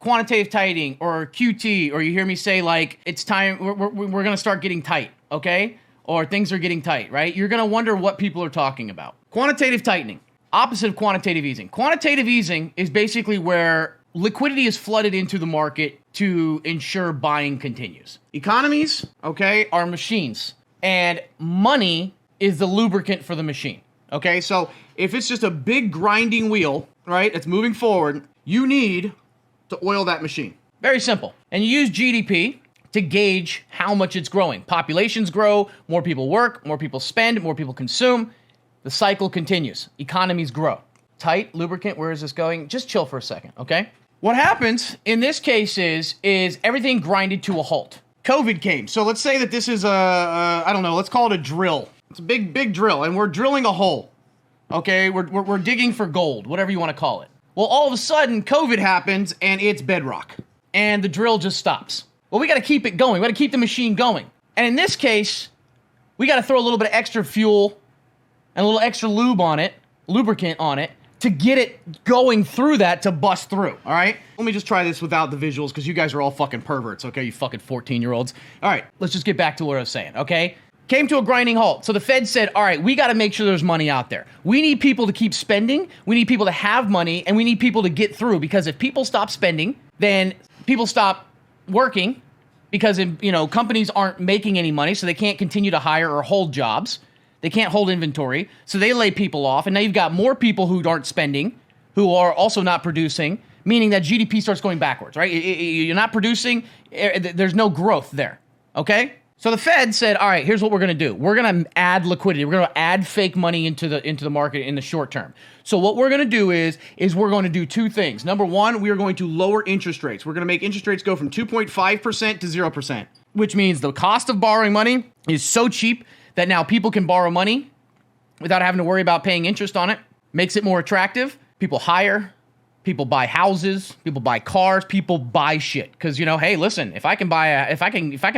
quantitative tightening or QT, or you hear me say like, it's time, we're going to start getting tight, okay? Or things are getting tight, right? You're going to wonder what people are talking about. Quantitative tightening, opposite of quantitative easing. Quantitative easing is basically where liquidity is flooded into the market to ensure buying continues. Economies, okay, are machines, and money is the lubricant for the machine, okay? So if it's just a big grinding wheel, right, it's moving forward, you need to oil that machine. Very simple. And you use GDP to gauge how much it's growing. Populations grow, more people work, more people spend, more people consume. The cycle continues. Economies grow. Tight, lubricant, where is this going? Just chill for a second, okay? What happens in this case is everything grinded to a halt. COVID came. So let's say that this is I don't know, let's call it a drill. It's a big drill, and we're drilling a hole. Okay, we're digging for gold, whatever you want to call it. Well, all of a sudden, COVID happens, and it's bedrock. And the drill just stops. Well, we got to keep it going. We got to keep the machine going. And in this case, we got to throw a little bit of extra fuel and a little extra lubricant on it, to get it going through that to bust through, all right? Let me just try this without the visuals, because you guys are all fucking perverts, okay? You fucking 14-year-olds. All right, let's just get back to what I was saying, okay? Came to a grinding halt. So the Fed said, all right, we got to make sure there's money out there. We need people to keep spending. We need people to have money, and we need people to get through, because if people stop spending, then people stop working, because, you know, companies aren't making any money, so they can't continue to hire or hold jobs. They can't hold inventory, so they lay people off, and now you've got more people who aren't spending, who are also not producing, meaning that GDP starts going backwards, right? You're not producing, there's no growth there, okay? So the Fed said, all right, here's what we're going to do. We're going to add liquidity. We're going to add fake money into the market in the short term. So what we're going to do is we're going to do two things. Number one, we are going to lower interest rates. We're going to make interest rates go from 2.5% to 0%, which means the cost of borrowing money is so cheap that now people can borrow money without having to worry about paying interest on it. Makes it more attractive. People hire, people buy houses, people buy cars, people buy shit. Because, you know, hey, listen, if I can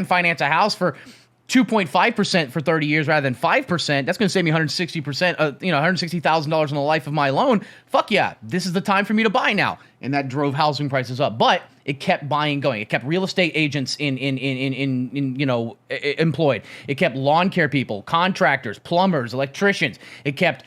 finance a house for 2.5% for 30 years rather than 5%, that's going to save me $160,000 in the life of my loan. Fuck yeah, this is the time for me to buy now. And that drove housing prices up. But it kept buying going. It kept real estate agents employed. It kept lawn care people, contractors, plumbers, electricians. It kept,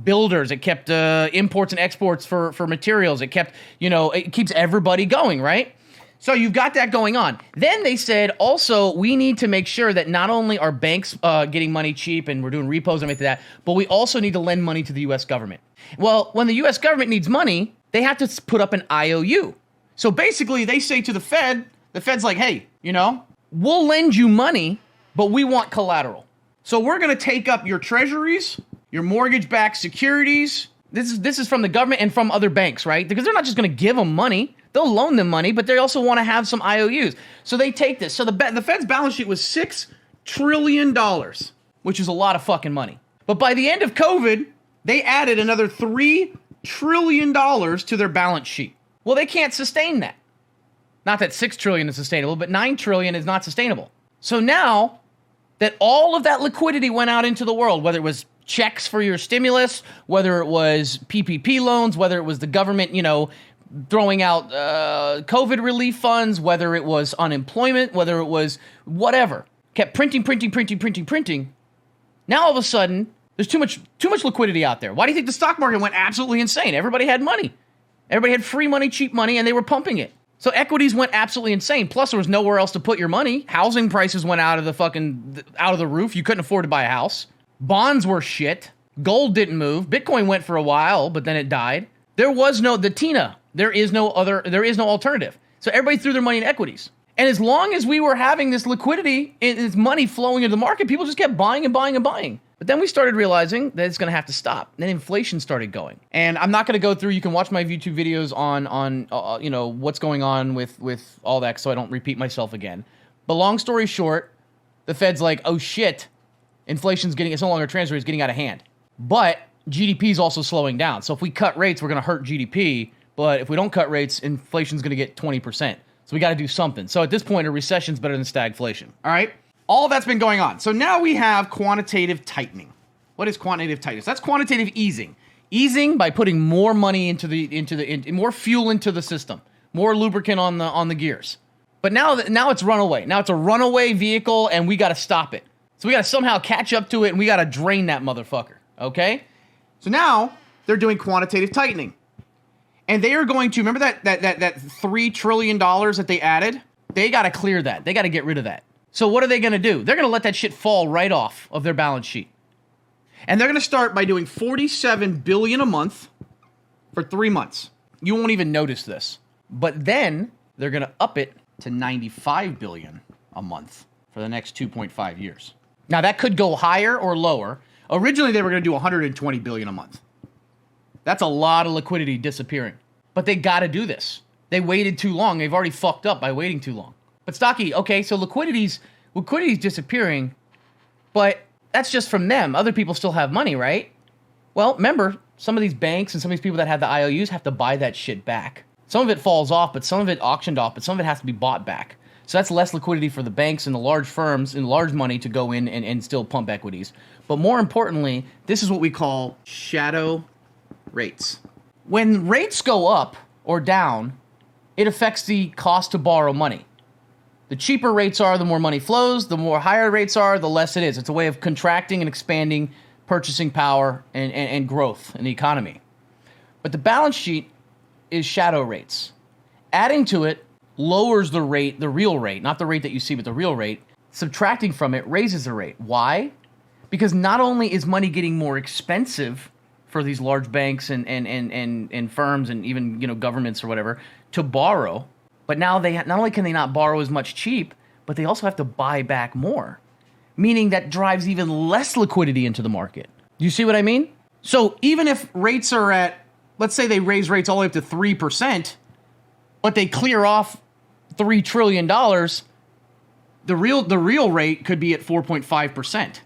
builders. It kept imports and exports for materials. It kept, it keeps everybody going, right? So you've got that going on. Then they said, also, we need to make sure that not only are banks getting money cheap and we're doing repos and everything like that, but we also need to lend money to the U.S. government. Well, when the U.S. government needs money, they have to put up an IOU. So basically, they say to the Fed's like, hey, we'll lend you money, but we want collateral. So we're going to take up your treasuries, your mortgage-backed securities. This is from the government and from other banks, right? Because they're not just going to give them money. They'll loan them money, but they also want to have some IOUs. So they take this. So the Fed's balance sheet was $6 trillion, which is a lot of fucking money. But by the end of COVID, they added another $3 trillion to their balance sheet. Well, they can't sustain that. Not that $6 trillion is sustainable, but $9 trillion is not sustainable. So now that all of that liquidity went out into the world, whether it was checks for your stimulus, whether it was PPP loans, whether it was the government, throwing out COVID relief funds, whether it was unemployment, whether it was whatever, kept printing. Now all of a sudden, there's too much liquidity out there. Why do you think the stock market went absolutely insane? Everybody had money. Everybody had free money, cheap money, and they were pumping it. So equities went absolutely insane. Plus, there was nowhere else to put your money. Housing prices went out of the roof. You couldn't afford to buy a house. Bonds were shit. Gold didn't move. Bitcoin went for a while, but then it died. There is no alternative. So everybody threw their money in equities. And as long as we were having this liquidity and this money flowing into the market, people just kept buying and buying and buying. But then we started realizing that it's going to have to stop. Then inflation started going. And I'm not going to go through, you can watch my YouTube videos on what's going on with all that, so I don't repeat myself again. But long story short, the Fed's like, oh shit, it's no longer transitory, it's getting out of hand. But GDP is also slowing down. So if we cut rates, we're going to hurt GDP. But if we don't cut rates, inflation's going to get 20%. So we got to do something. So at this point, a recession's better than stagflation. All right? All that's been going on. So now we have quantitative tightening. What is quantitative tightening? So that's quantitative easing. Easing by putting more money more fuel into the system. more lubricant on the gears. But now it's runaway. Now it's a runaway vehicle, and we got to stop it. So we got to somehow catch up to it, and we got to drain that motherfucker, okay? So now they're doing quantitative tightening. And they are going to, remember that $3 trillion that they added? They got to clear that. They got to get rid of that. So what are they going to do? They're going to let that shit fall right off of their balance sheet. And they're going to start by doing $47 billion a month for 3 months. You won't even notice this. But then they're going to up it to $95 billion a month for the next 2.5 years. Now that could go higher or lower. Originally they were going to do $120 billion a month. That's a lot of liquidity disappearing. But they got to do this. They waited too long. They've already fucked up by waiting too long. But Stocky, okay, so liquidity's disappearing, but that's just from them. Other people still have money, right? Well, remember, some of these banks and some of these people that have the IOUs have to buy that shit back. Some of it falls off, but some of it auctioned off, but some of it has to be bought back. So that's less liquidity for the banks and the large firms and large money to go in and still pump equities. But more importantly, this is what we call shadow rates. When rates go up or down, it affects the cost to borrow money. The cheaper rates are, the more money flows. The more higher rates are, the less it is. It's a way of contracting and expanding purchasing power and growth in the economy. But the balance sheet is shadow rates. Adding to it lowers the rate, the real rate, not the rate that you see, but the real rate. Subtracting from it raises the rate. Why? Because not only is money getting more expensive for these large banks and firms and even, you know, governments or whatever to borrow, but now they not only can they not borrow as much cheap, but they also have to buy back more, meaning that drives even less liquidity into the market. Do you see what I mean? So even if rates are at, let's say they raise rates all the way up to 3%, but they clear off $3 trillion, the real rate could be at 4.5%.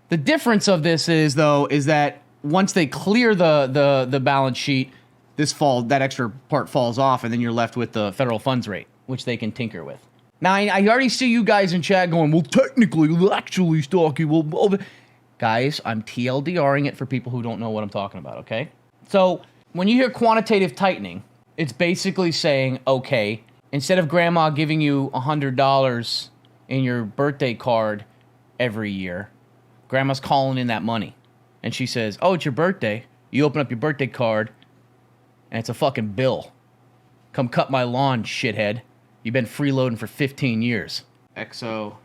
The difference of this is that once they clear the balance sheet, that extra part falls off, and then you're left with the federal funds rate, which they can tinker with. Now, I already see you guys in chat going, well, technically, actually, Stocky, well, guys, I'm TLDRing it for people who don't know what I'm talking about, okay? So when you hear quantitative tightening, it's basically saying, okay, instead of grandma giving you $100 in your birthday card every year, grandma's calling in that money. And she says, oh, it's your birthday. You open up your birthday card, and it's a fucking bill. Come cut my lawn, shithead. You've been freeloading for 15 years. XO,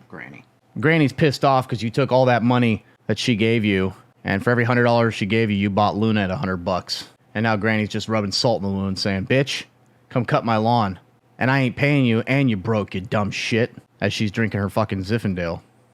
Granny. Granny's pissed off because you took all that money that she gave you, and for every $100 she gave you, you bought Luna at $100. And now Granny's just rubbing salt in the wound saying, bitch, come cut my lawn. And I ain't paying you, and you broke, you dumb shit. As she's drinking her fucking Zinfandel.